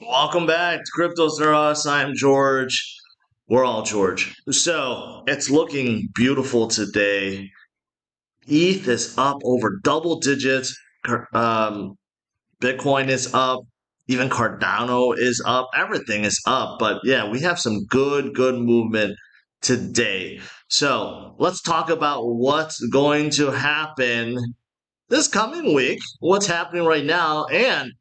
Welcome back to CryptosRUs. I'm George. We're all George. So it's looking beautiful today. ETH is up over double digits. Bitcoin is up. Even Cardano is up. Everything is up. But yeah, we have some good movement today. So let's talk about what's going to happen this coming week, what's happening right now, and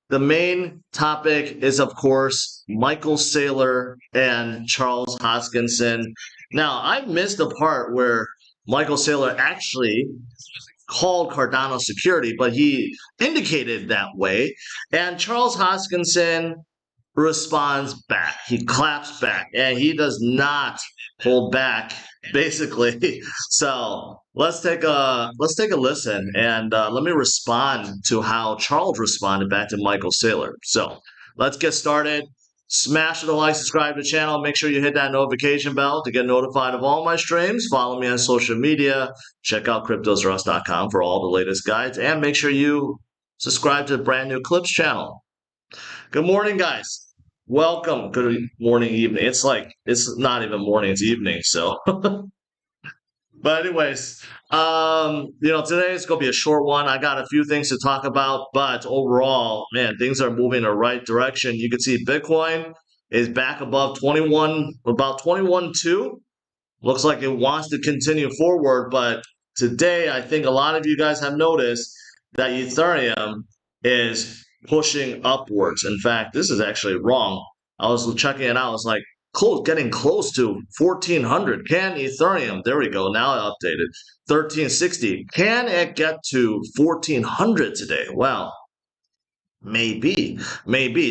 the main topic is, of course, Michael Saylor and Charles Hoskinson. Now, I missed the part where Michael Saylor actually called Cardano security, but he indicated that way. And Charles Hoskinson responds back. He claps back, and he does not hold back, basically. So let's take a listen, and let me respond to how Charles responded back to Michael Saylor. So let's get started. Smash the like, subscribe to the channel. Make sure you hit that notification bell to get notified of all my streams. Follow me on social media. Check out CryptosRUs.com for all the latest guides, and make sure you subscribe to the brand new Clips channel. Good morning, guys. Welcome. Good morning, evening. It's not even morning, it's evening. So, but anyways, today is going to be a short one. I got a few things to talk about, but overall, man, things are moving in the right direction. You can see Bitcoin is back above 21, about 21.2. Looks like it wants to continue forward, but today I think a lot of you guys have noticed that Ethereum is pushing upwards. In fact, this is actually wrong. I was checking it out. It's like getting close to 1400. Can Ethereum, there we go, now I updated, 1360. Can it get to 1400 today? Well, maybe.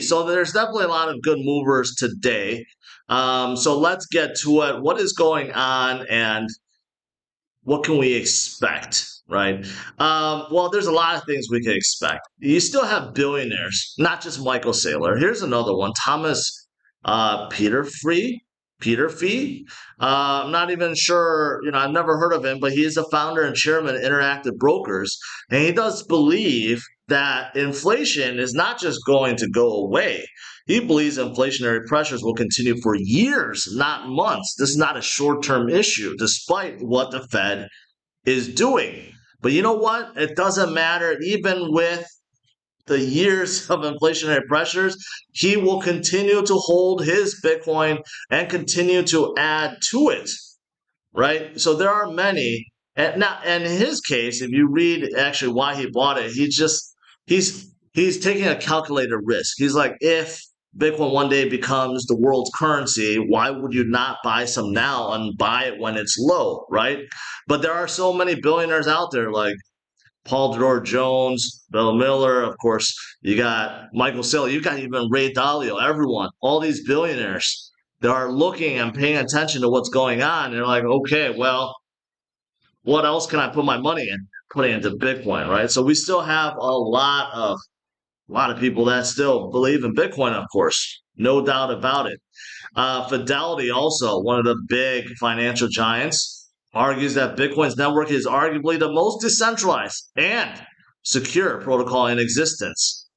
So there's definitely a lot of good movers today. So let's get to it. What is going on and what can we expect? Right. Well, there's a lot of things we can expect. You still have billionaires, not just Michael Saylor. Here's another one, Thomas Peterfee. I'm not even sure, I've never heard of him, but he is the founder and chairman of Interactive Brokers. And he does believe that inflation is not just going to go away. He believes inflationary pressures will continue for years, not months. This is not a short-term issue, despite what the Fed is doing. But you know what? It doesn't matter. Even with the years of inflationary pressures, he will continue to hold his Bitcoin and continue to add to it, right? So there are many. And now, in his case, if you read actually why he bought it, he's taking a calculated risk. He's like, if Bitcoin one day becomes the world's currency, why would you not buy some now and buy it when it's low, right? But there are so many billionaires out there like Paul George Jones, Bill Miller, of course, you got Michael Saylor, you got even Ray Dalio, everyone, all these billionaires that are looking and paying attention to what's going on. They're like, okay, well, what else can I put my money in? Putting into Bitcoin, right? So we still have a lot of people that still believe in Bitcoin, of course, no doubt about it. Fidelity, also one of the big financial giants, argues that Bitcoin's network is arguably the most decentralized and secure protocol in existence.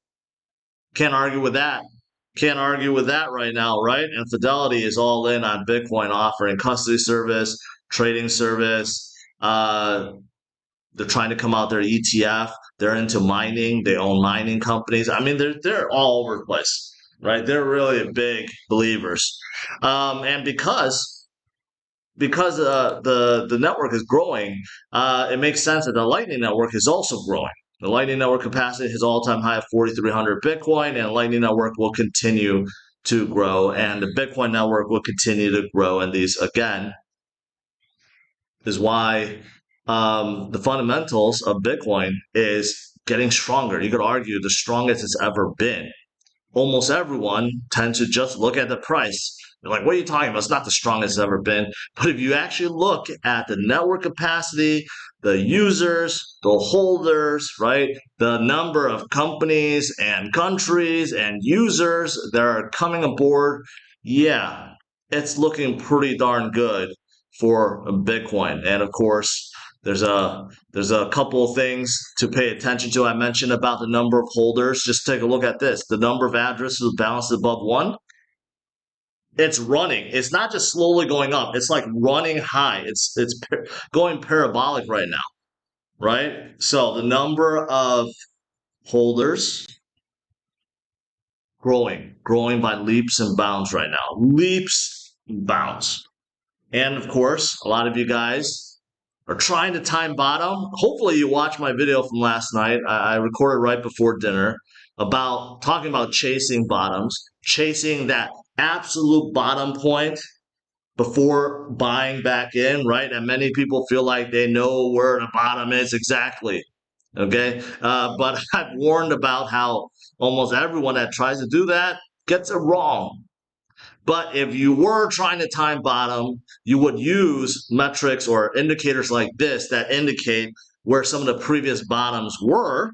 Can't argue with that. Can't argue with that right now, right? And Fidelity is all in on Bitcoin, offering custody service, trading service. They're trying to come out their ETF. They're into mining. They own mining companies. I mean, they're all over the place, right? They're really big believers, and because the network is growing, it makes sense that the Lightning Network is also growing. The Lightning Network capacity has all-time high of 4,300 Bitcoin, and the Lightning Network will continue to grow, and the Bitcoin network will continue to grow. And these, again, is why the fundamentals of Bitcoin is getting stronger. You could argue the strongest it's ever been. Almost everyone tends to just look at the price. They're like, what are you talking about? It's not the strongest it's ever been. But if you actually look at the network capacity, the users, the holders, right? The number of companies and countries and users that are coming aboard, yeah, it's looking pretty darn good for Bitcoin. And of course, there's a couple of things to pay attention to. I mentioned about the number of holders. Just take a look at this. The number of addresses balanced above 1. It's running. It's not just slowly going up. It's like running high. It's going parabolic right now, right? So the number of holders growing by leaps and bounds right now. Leaps and bounds. And of course, a lot of you guys are trying to time bottom. Hopefully you watched my video from last night. I recorded right before dinner about talking about chasing bottoms, chasing that absolute bottom point before buying back in, right? And many people feel like they know where the bottom is exactly. Okay. But I've warned about how almost everyone that tries to do that gets it wrong. But if you were trying to time bottom, you would use metrics or indicators like this that indicate where some of the previous bottoms were.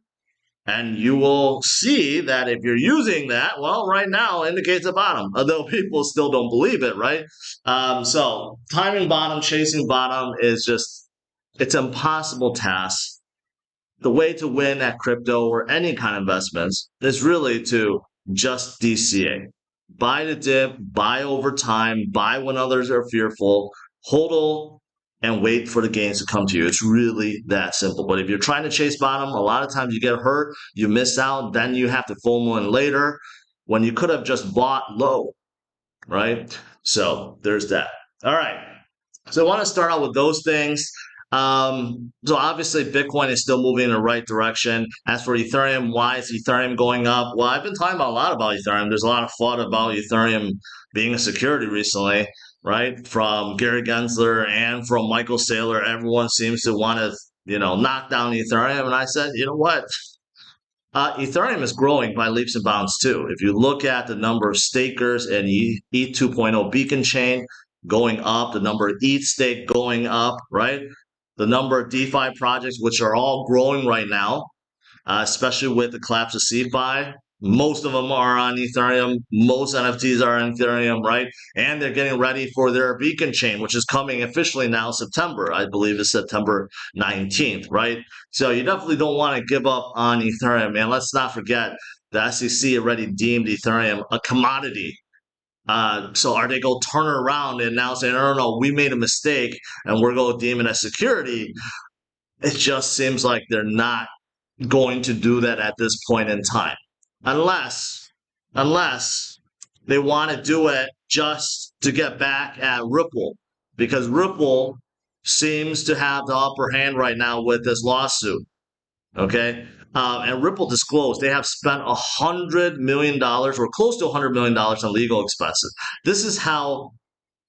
And you will see that if you're using that, well, right now indicates a bottom, although people still don't believe it, right? So timing bottom, chasing bottom is just, it's an impossible task. The way to win at crypto or any kind of investments is really to just DCA. Buy the dip, buy over time, buy when others are fearful, hodl, and wait for the gains to come to you. It's really that simple. But if you're trying to chase bottom, a lot of times you get hurt, you miss out, then you have to FOMO in later when you could have just bought low, right? So there's that. All right. So I want to start out with those things. So obviously Bitcoin is still moving in the right direction. As for Ethereum, why is Ethereum going up? Well, I've been talking a lot about Ethereum. There's a lot of thought about Ethereum being a security recently, right? From Gary Gensler and from Michael Saylor, everyone seems to want to, knock down Ethereum. And I said, you know what? Ethereum is growing by leaps and bounds too. If you look at the number of stakers in ETH 2.0 Beacon chain going up, the number of ETH stake going up, right? The number of DeFi projects, which are all growing right now, especially with the collapse of CeFi. Most of them are on Ethereum. Most NFTs are on Ethereum, right? And they're getting ready for their Beacon chain, which is coming officially now September. I believe it's September 19th, right? So you definitely don't want to give up on Ethereum. And let's not forget the SEC already deemed Ethereum a commodity. So are they going to turn around and now say, no, we made a mistake and we're going to deem it as security? It just seems like they're not going to do that at this point in time. Unless they want to do it just to get back at Ripple, because Ripple seems to have the upper hand right now with this lawsuit. Okay. And Ripple disclosed they have spent $100 million or close to $100 million on legal expenses. This is how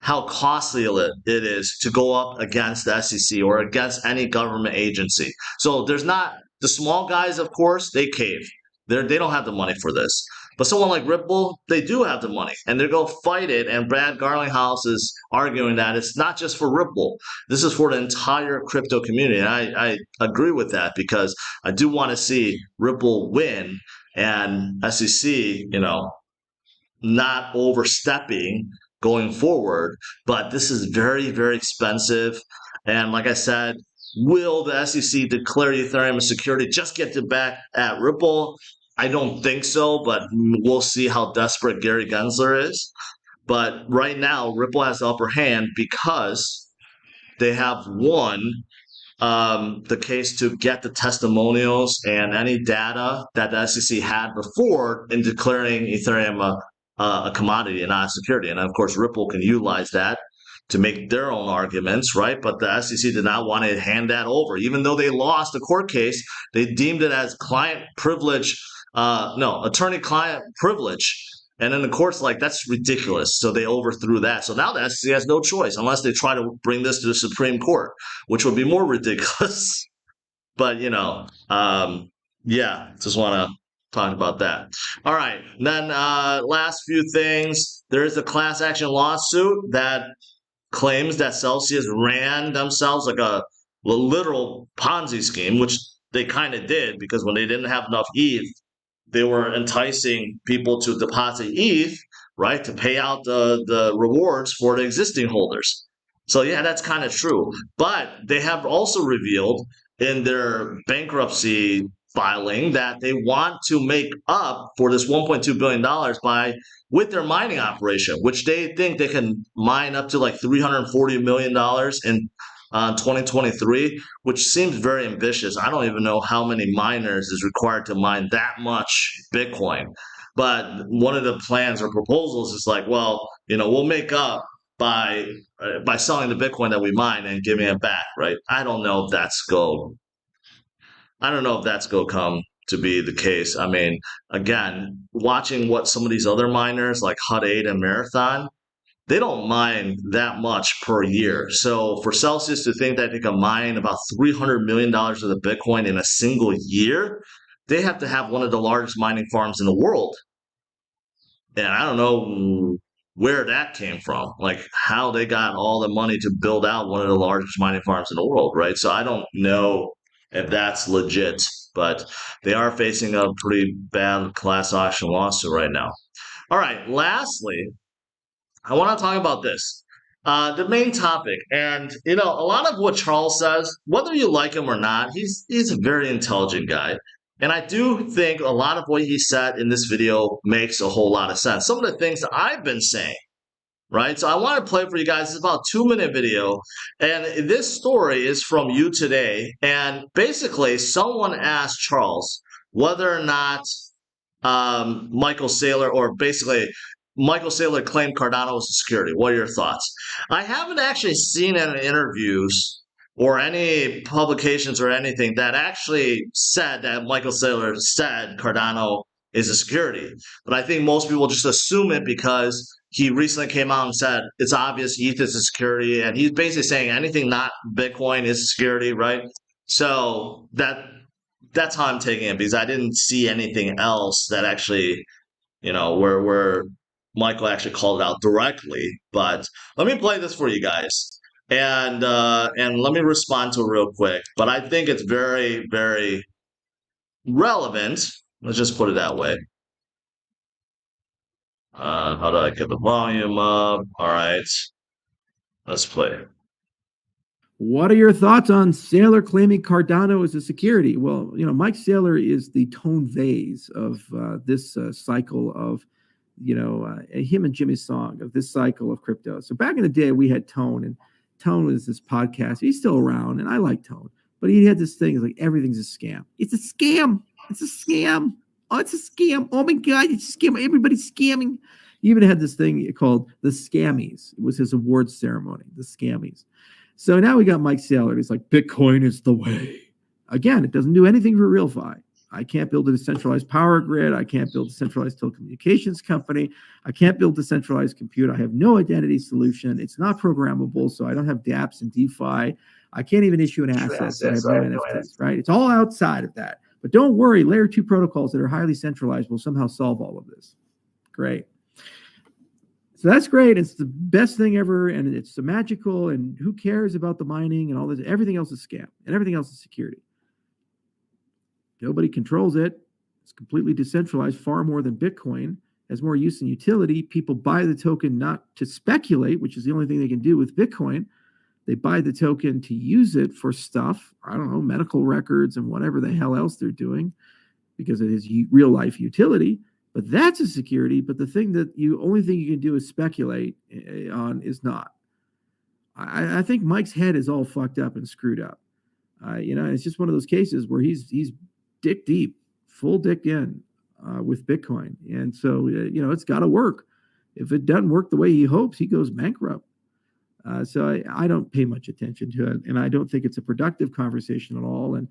costly it is to go up against the SEC or against any government agency. So there's not the small guys, of course, they cave. They don't have the money for this. But someone like Ripple, they do have the money, and they're going to fight it. And Brad Garlinghouse is arguing that it's not just for Ripple. This is for the entire crypto community. And I agree with that because I do want to see Ripple win and SEC, not overstepping going forward. But this is very, very expensive. And like I said, will the SEC declare Ethereum a security? Just get it back at Ripple? I don't think so, but we'll see how desperate Gary Gensler is. But right now, Ripple has the upper hand because they have won the case to get the testimonials and any data that the SEC had before in declaring Ethereum a commodity and not a security. And of course, Ripple can utilize that to make their own arguments, right? But the SEC did not want to hand that over. Even though they lost the court case, they deemed it as client privilege, attorney-client privilege. And then the court's like, that's ridiculous. So they overthrew that. So now the SEC has no choice unless they try to bring this to the Supreme Court, which would be more ridiculous. But, just want to talk about that. All right. Then last few things. There is a class action lawsuit that claims that Celsius ran themselves like a literal Ponzi scheme, which they kind of did because when they didn't have enough ETH, they were enticing people to deposit ETH, right, to pay out the rewards for the existing holders. So yeah, that's kind of true. But they have also revealed in their bankruptcy filing that they want to make up for this $1.2 billion by with their mining operation, which they think they can mine up to like $340 million in 2023, which seems very ambitious. I don't even know how many miners is required to mine that much Bitcoin. But one of the plans or proposals is like, well, we'll make up by by selling the Bitcoin that we mine and giving it back, right? I don't know if that's going to come to be the case. I mean, again, watching what some of these other miners like Hut 8 and Marathon, they don't mine that much per year. So for Celsius to think that they can mine about $300 million of the Bitcoin in a single year, they have to have one of the largest mining farms in the world. And I don't know where that came from, like how they got all the money to build out one of the largest mining farms in the world, right? So I don't know if that's legit, but they are facing a pretty bad class action lawsuit right now. All right, lastly, I want to talk about this. The main topic, and a lot of what Charles says, whether you like him or not, he's a very intelligent guy, and I do think a lot of what he said in this video makes a whole lot of sense. Some of the things that I've been saying, right? So I want to play for you guys. It's about a 2 minute video, and this story is from You Today, and basically someone asked Charles whether or not Michael Saylor, or basically Michael Saylor claimed Cardano was a security. What are your thoughts? I haven't actually seen any interviews or any publications or anything that actually said that Michael Saylor said Cardano is a security. But I think most people just assume it because he recently came out and said it's obvious ETH is a security, and he's basically saying anything not Bitcoin is a security, right? So that's how I'm taking it, because I didn't see anything else that actually, where Michael actually called it out directly. But let me play this for you guys, and let me respond to it real quick. But I think it's very, very relevant. Let's just put it that way. How do I get the volume up? All right, let's play. What are your thoughts on Saylor claiming Cardano is a security? Well, Mike Saylor is the Tone Vase of this cycle of, him and Jimmy Song of this cycle of crypto. So back in the day, we had Tone, and Tone was this podcast. He's still around, and I like Tone, but he had this thing, it's like everything's a scam. It's a scam. It's a scam. Oh, it's a scam. Oh my God, it's a scam. Everybody's scamming. He even had this thing called the Scammies. It was his awards ceremony, the Scammies. So now we got Mike Saylor. He's like, Bitcoin is the way. Again, it doesn't do anything for RealFi. I can't build a decentralized power grid. I can't build a centralized telecommunications company. I can't build decentralized compute. I have no identity solution. It's not programmable, so I don't have dApps and DeFi. I can't even issue an asset, so I have no NFTs, right? It's all outside of that. But don't worry, layer 2 protocols that are highly centralized will somehow solve all of this. Great. So that's great. It's the best thing ever, and it's magical, and who cares about the mining and all this? Everything else is scam, and everything else is security. Nobody controls it. It's completely decentralized, far more than Bitcoin. Has more use and utility. People buy the token not to speculate, which is the only thing they can do with Bitcoin. They buy the token to use it for stuff, I don't know, medical records and whatever the hell else they're doing, because it is real life utility. But that's a security. But the thing that only thing you can do is speculate on is not. I think Mike's head is all fucked up and screwed up. It's just one of those cases where he's dick deep, full dick in with Bitcoin, and so it's got to work. If it doesn't work the way he hopes, he goes bankrupt. So I don't pay much attention to it, and I don't think it's a productive conversation at all. And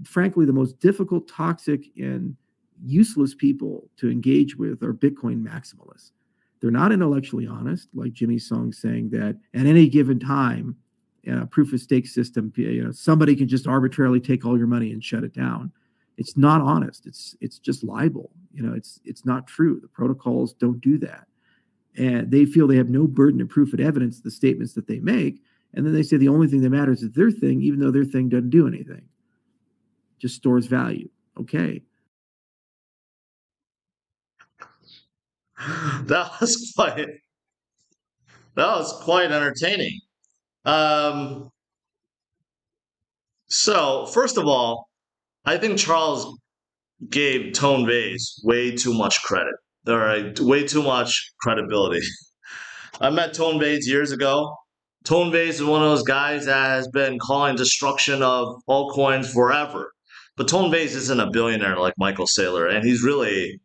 frankly, the most difficult, toxic, and useless people to engage with are Bitcoin maximalists. They're not intellectually honest, like Jimmy Song saying that at any given time, proof of stake system, somebody can just arbitrarily take all your money and shut it down. It's not honest. It's just libel. It's not true. The protocols don't do that, and they feel they have no burden of proof and evidence of the statements that they make. And then they say the only thing that matters is their thing, even though their thing doesn't do anything, just stores value. Okay. That was quite entertaining. Um, so first of all, I think Charles gave Tone Vays way too much credit. All right, way too much credibility. I met Tone Vays years ago. Tone Vays is one of those guys that has been calling destruction of altcoins forever. But Tone Vays isn't a billionaire like Michael Saylor, and he's really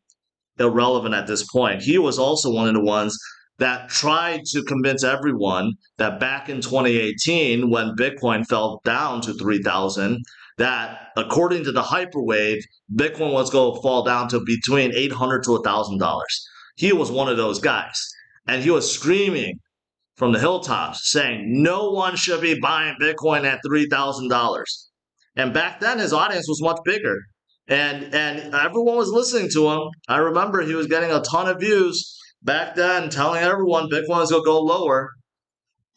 irrelevant at this point. He was also one of the ones that tried to convince everyone that back in 2018, when Bitcoin fell down to 3,000, that according to the hyperwave, Bitcoin was going to fall down to between $800 to $1,000. He was one of those guys. And he was screaming from the hilltops saying no one should be buying Bitcoin at $3,000. And back then, his audience was much bigger, and everyone was listening to him. I remember he was getting a ton of views back then, telling everyone Bitcoin was going to go lower.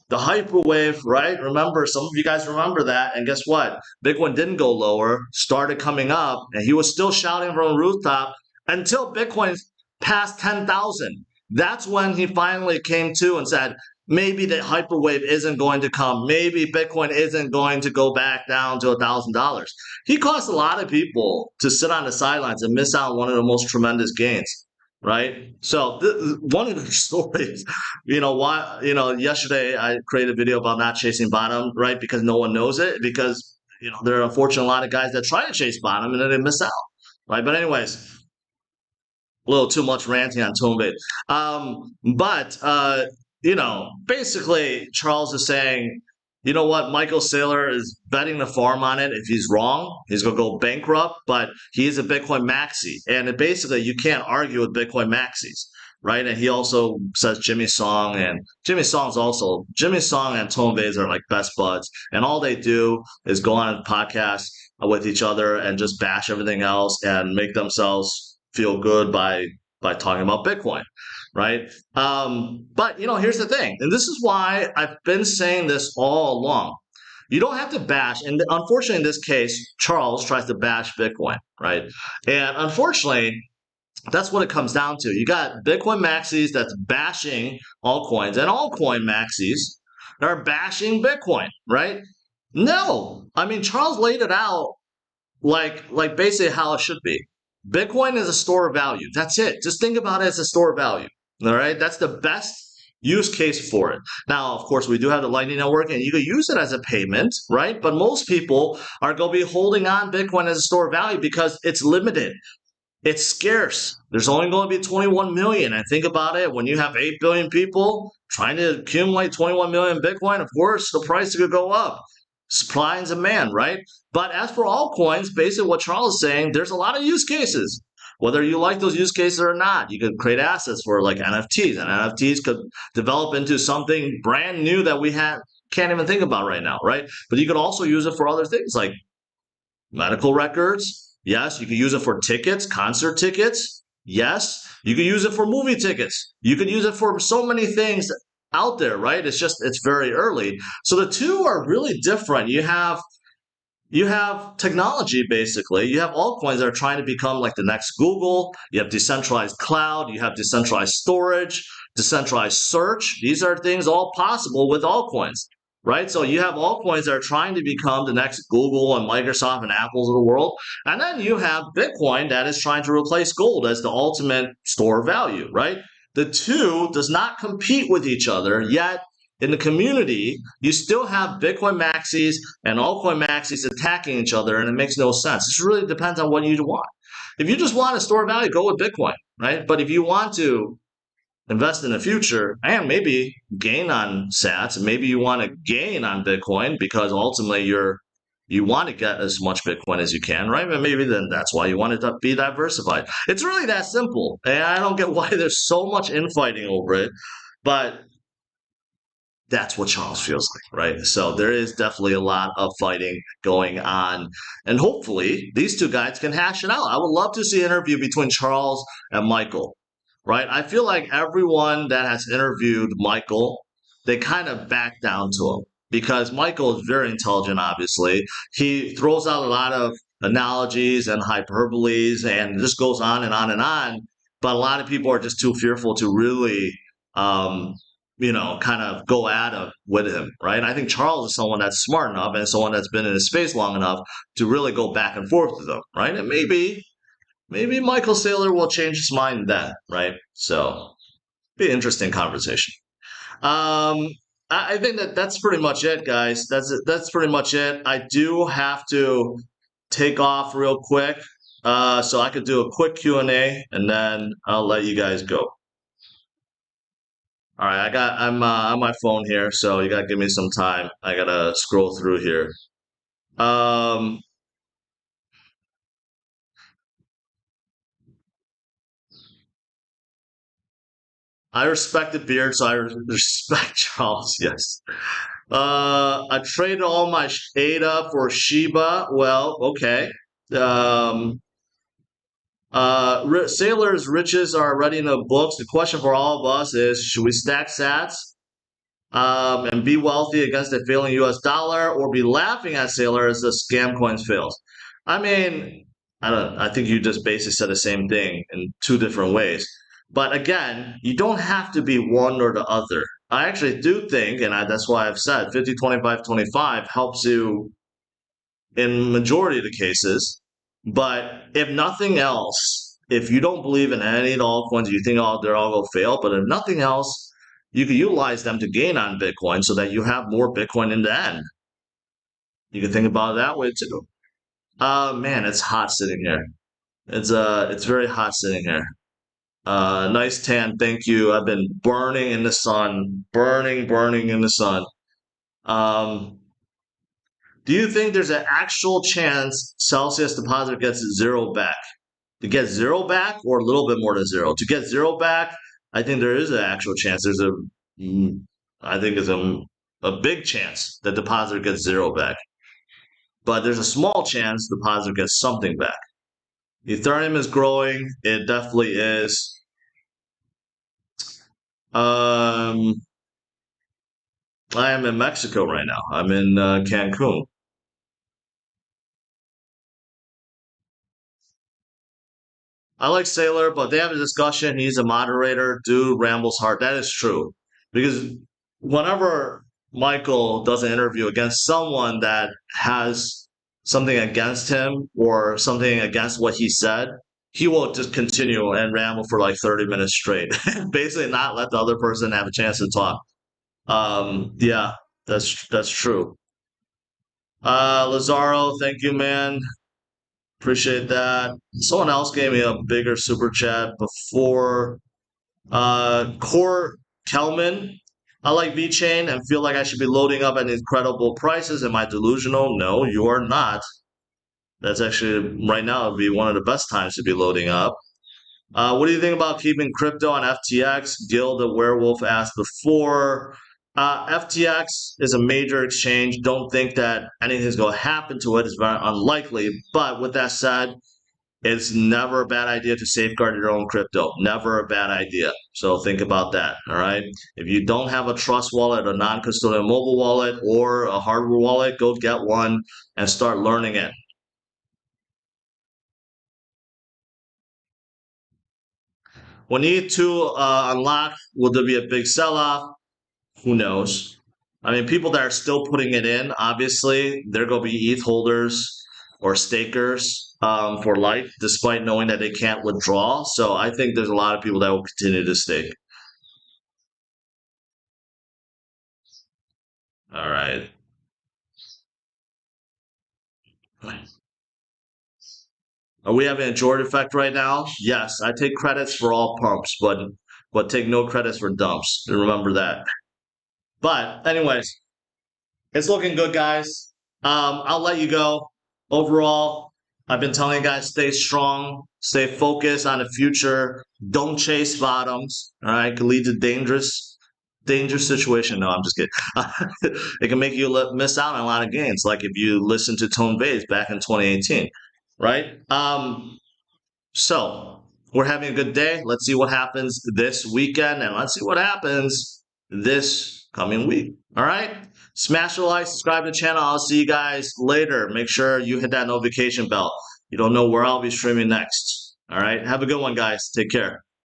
The hyperwave, right? Remember, some of you guys remember that. And guess what? Bitcoin didn't go lower, started coming up, and he was still shouting from the rooftop until Bitcoin passed 10,000. That's when he finally came to and said, maybe the hyperwave isn't going to come. Maybe Bitcoin isn't going to go back down to $1,000. He caused a lot of people to sit on the sidelines and miss out on one of the most tremendous gains, right? So one of the stories, why, yesterday I created a video about not chasing bottom, right? Because no one knows it, because, there are unfortunately a lot of guys that try to chase bottom and then they miss out, right? But anyways, a little too much ranting on Tone Vays. Basically, Charles is saying, you know what, Michael Saylor is betting the farm on it. If he's wrong, he's going to go bankrupt, but he is a Bitcoin Maxi. And basically, you can't argue with Bitcoin Maxis, right? And he also says Jimmy Song, and Jimmy Song and Tone Vays are like best buds. And all they do is go on a podcast with each other and just bash everything else and make themselves feel good by talking about Bitcoin, right? But here's the thing, and this is why I've been saying this all along. You don't have to bash, and unfortunately in this case, Charles tries to bash Bitcoin, right? And unfortunately, that's what it comes down to. You got Bitcoin maxis that's bashing altcoins, and altcoin maxis that are bashing Bitcoin, right? No, I mean Charles laid it out like basically how it should be. Bitcoin is a store of value. That's it. Just think about it as a store of value. All right. That's the best use case for it. Now, of course, we do have the Lightning Network and you can use it as a payment, right? But most people are going to be holding on Bitcoin as a store of value because it's limited. It's scarce. There's only going to be 21 million. And think about it. When you have 8 billion people trying to accumulate 21 million Bitcoin, of course, the price could go up. Supply and demand, right? But as for altcoins, basically what Charles is saying, there's a lot of use cases. Whether you like those use cases or not, you could create assets for like NFTs, and NFTs could develop into something brand new that we can't even think about right now, right? But you could also use it for other things like medical records. Yes, you could use it for tickets, concert tickets. Yes, you could use it for movie tickets. You could use it for so many things out there, right? It's very early. So the two are really different. You have technology, basically. You have altcoins that are trying to become like the next Google. You have decentralized cloud. You have decentralized storage, decentralized search. These are things all possible with altcoins, right? So you have altcoins that are trying to become the next Google and Microsoft and Apples of the world. And then you have Bitcoin that is trying to replace gold as the ultimate store of value, right? The two does not compete with each other, yet in the community, you still have Bitcoin maxis and altcoin maxis attacking each other, and it makes no sense. It really depends on what you want. If you just want to store value, go with Bitcoin, right? But if you want to invest in the future and maybe gain on sats, and maybe you want to gain on Bitcoin because ultimately you want to get as much Bitcoin as you can, right? And maybe then that's why you want it to be diversified. It's really that simple. And I don't get why there's so much infighting over it, but that's what Charles feels like, right? So there is definitely a lot of fighting going on. And hopefully these two guys can hash it out. I would love to see an interview between Charles and Michael, right? I feel like everyone that has interviewed Michael, they kind of back down to him because Michael is very intelligent, obviously. He throws out a lot of analogies and hyperboles and just goes on and on and on. But a lot of people are just too fearful to really kind of go at it with him, right? I think Charles is someone that's smart enough and someone that's been in his space long enough to really go back and forth with him, right? And maybe Michael Saylor will change his mind then, right? So be an interesting conversation. Um, I think that's pretty much it, guys. That's pretty much it. I do have to take off real quick, so I could do a quick Q&A, and then I'll let you guys go. All right, I'm on my phone here, so you gotta give me some time. I gotta scroll through here. Um, I respect the beard, so I respect Charles. Yes. I traded all my ADA for Shiba. Well, okay. Um, Sailor's riches are already in the books. The question for all of us is: should we stack Sats and be wealthy against a failing U.S. dollar, or be laughing at Sailor as the scam coins fails? I mean, I don't. I think you just basically said the same thing in two different ways. But again, you don't have to be one or the other. I actually do think, and that's why I've said 50, 25, 25 helps you in majority of the cases. But if nothing else, if you don't believe in any of the altcoins, you think they're all going to fail. But if nothing else, you can utilize them to gain on Bitcoin so that you have more Bitcoin in the end. You can think about it that way too. Man, it's hot sitting here. It's very hot sitting here. Nice tan, thank you. I've been burning in the sun, burning in the sun. Um, do you think there's an actual chance Celsius deposit gets zero back? To get zero back, or a little bit more than zero? To get zero back, I think there is an actual chance. I think there's a big chance that depositor gets zero back, but there's a small chance depositor gets something back. Ethereum is growing. It definitely is. Um, I am in Mexico right now. I'm in Cancun. I like Sailor, but they have a discussion. He's a moderator. Dude rambles hard. That is true. Because whenever Michael does an interview against someone that has something against him or something against what he said, he will just continue and ramble for like 30 minutes straight. Basically not let the other person have a chance to talk. Yeah, that's true. Lazaro, thank you, man. Appreciate that. Someone else gave me a bigger super chat before. Core Kelman. I like VeChain and feel like I should be loading up at incredible prices. Am I delusional? No, you are not. That's actually right now would be one of the best times to be loading up. What do you think about keeping crypto on FTX? Gil the Werewolf asked before. FTX is a major exchange. Don't think that anything's going to happen to it. It's very unlikely. But with that said, it's never a bad idea to safeguard your own crypto. Never a bad idea. So think about that. All right. If you don't have a trust wallet, a non custodial mobile wallet, or a hardware wallet, go get one and start learning it. When E2 unlock, will there be a big sell off? Who knows? I mean, people that are still putting it in, obviously, they're going to be ETH holders or stakers for life, despite knowing that they can't withdraw. So I think there's a lot of people that will continue to stake. All right. Are we having a Jordan effect right now? Yes, I take credits for all pumps, but take no credits for dumps. Remember that. But anyways, it's looking good, guys. I'll let you go. Overall, I've been telling you guys stay strong, stay focused on the future. Don't chase bottoms. All right, it can lead to dangerous situation. No, I'm just kidding. It can make you miss out on a lot of gains, like if you listen to Tone Vays back in 2018, right? So we're having a good day. Let's see what happens this weekend, and let's see what happens this coming week. All right. Smash the like, subscribe to the channel. I'll see you guys later. Make sure you hit that notification bell. You don't know where I'll be streaming next. All right. Have a good one, guys. Take care.